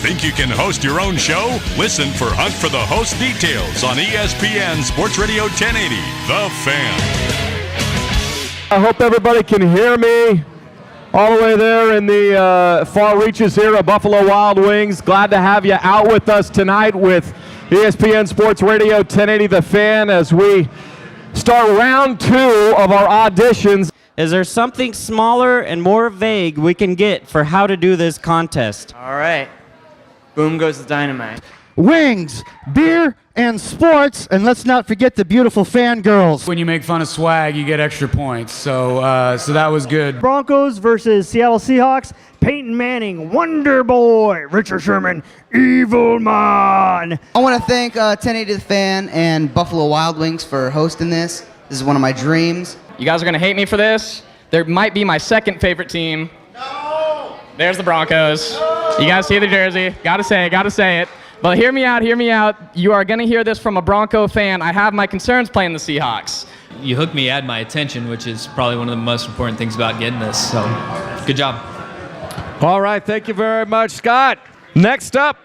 Think you can host your own show? Listen for Hunt for the Host details on ESPN Sports Radio 1080, The Fan. I hope everybody can hear me all the way there in the far reaches here of Buffalo Wild Wings. Glad to have you out with us tonight with ESPN Sports Radio 1080, The Fan, as we start round 2 of our auditions. Is there something smaller and more vague we can get for how to do this contest? All right. Boom goes the dynamite. Wings, beer, and sports, and let's not forget the beautiful fangirls. When you make fun of swag, you get extra points. So that was good. Broncos versus Seattle Seahawks. Peyton Manning, Wonder Boy. Richard Sherman, Evil Man. I want to thank 1080 The Fan and Buffalo Wild Wings for hosting this. This is one of my dreams. You guys are going to hate me for this. There might be my second favorite team. No! There's the Broncos. No! You guys see the jersey. Gotta say it. But hear me out. You are going to hear this from a Bronco fan. I have my concerns playing the Seahawks. You hooked me, had my attention, which is probably one of the most important things about getting this. So, good job. All right, thank you very much, Scott. Next up,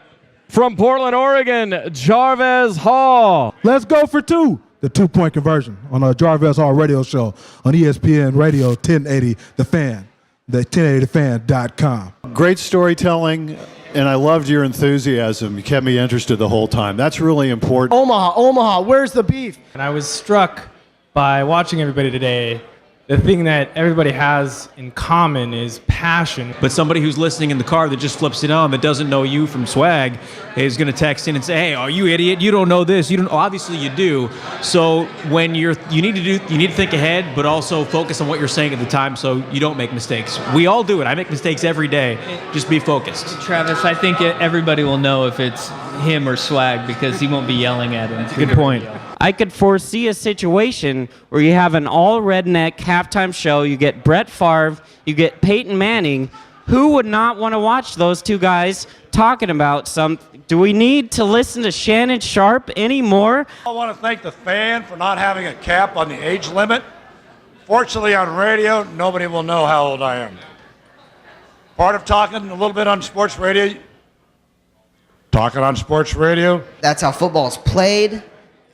from Portland, Oregon, Jarvis Hall. Let's go for 2. The 2-point conversion on a Jarvis Hall radio show on ESPN Radio 1080 The Fan, the 1080thefan.com. Great storytelling, and I loved your enthusiasm. You kept me interested the whole time. That's really important. Omaha, where's the beef? And I was struck by watching everybody today. The thing that everybody has in common is passion. But somebody who's listening in the car that just flips it on, that doesn't know you from swag, is going to text in and say, "Hey, are you idiot? You don't know this. You don't." Obviously, you do. So when you need to think ahead, but also focus on what you're saying at the time, so you don't make mistakes. We all do it. I make mistakes every day. Just be focused. Travis, I think everybody will know if it's him or swag because he won't be yelling at him. Good point. I could foresee a situation where you have an all-redneck halftime show, you get Brett Favre, you get Peyton Manning. Who would not want to watch those two guys talking about something? Do we need to listen to Shannon Sharpe anymore? I want to thank the Fan for not having a cap on the age limit. Fortunately, on radio, nobody will know how old I am. Part of talking a little bit on sports radio. Talking on sports radio. That's how football is played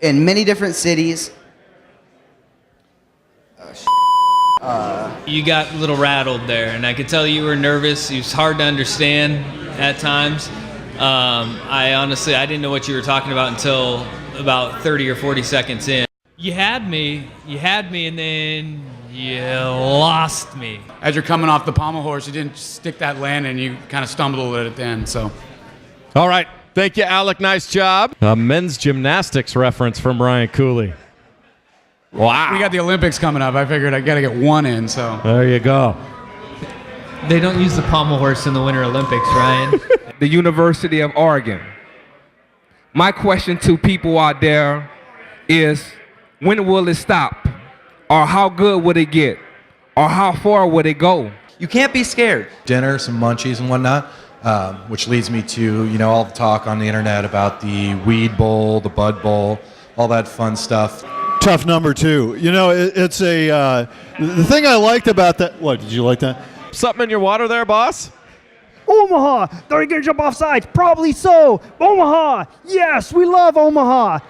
in many different cities. You got a little rattled there, and I could tell you were nervous. It was hard to understand at times. I didn't know what you were talking about until about 30 or 40 seconds in. You had me, and then you lost me. As you're coming off the pommel horse, you didn't stick that landing, you kind of stumbled a little at the end. So, All right, thank you, Alec. Nice job. A men's gymnastics reference from Ryan Cooley. Wow. We got the Olympics coming up. I figured I got to get one in. So there you go. They don't use the pommel horse in the Winter Olympics, Ryan. The University of Oregon. My question to people out there is, when will it stop? Or how good would it get? Or how far would it go? You can't be scared. Dinner, some munchies and whatnot, which leads me to, all the talk on the internet about the weed bowl, the bud bowl, all that fun stuff. Tough number 2. It's the thing I liked about that. What, did you like that? Something in your water there, boss? Omaha, they're going to jump off sides. Probably so. Omaha, yes, we love Omaha.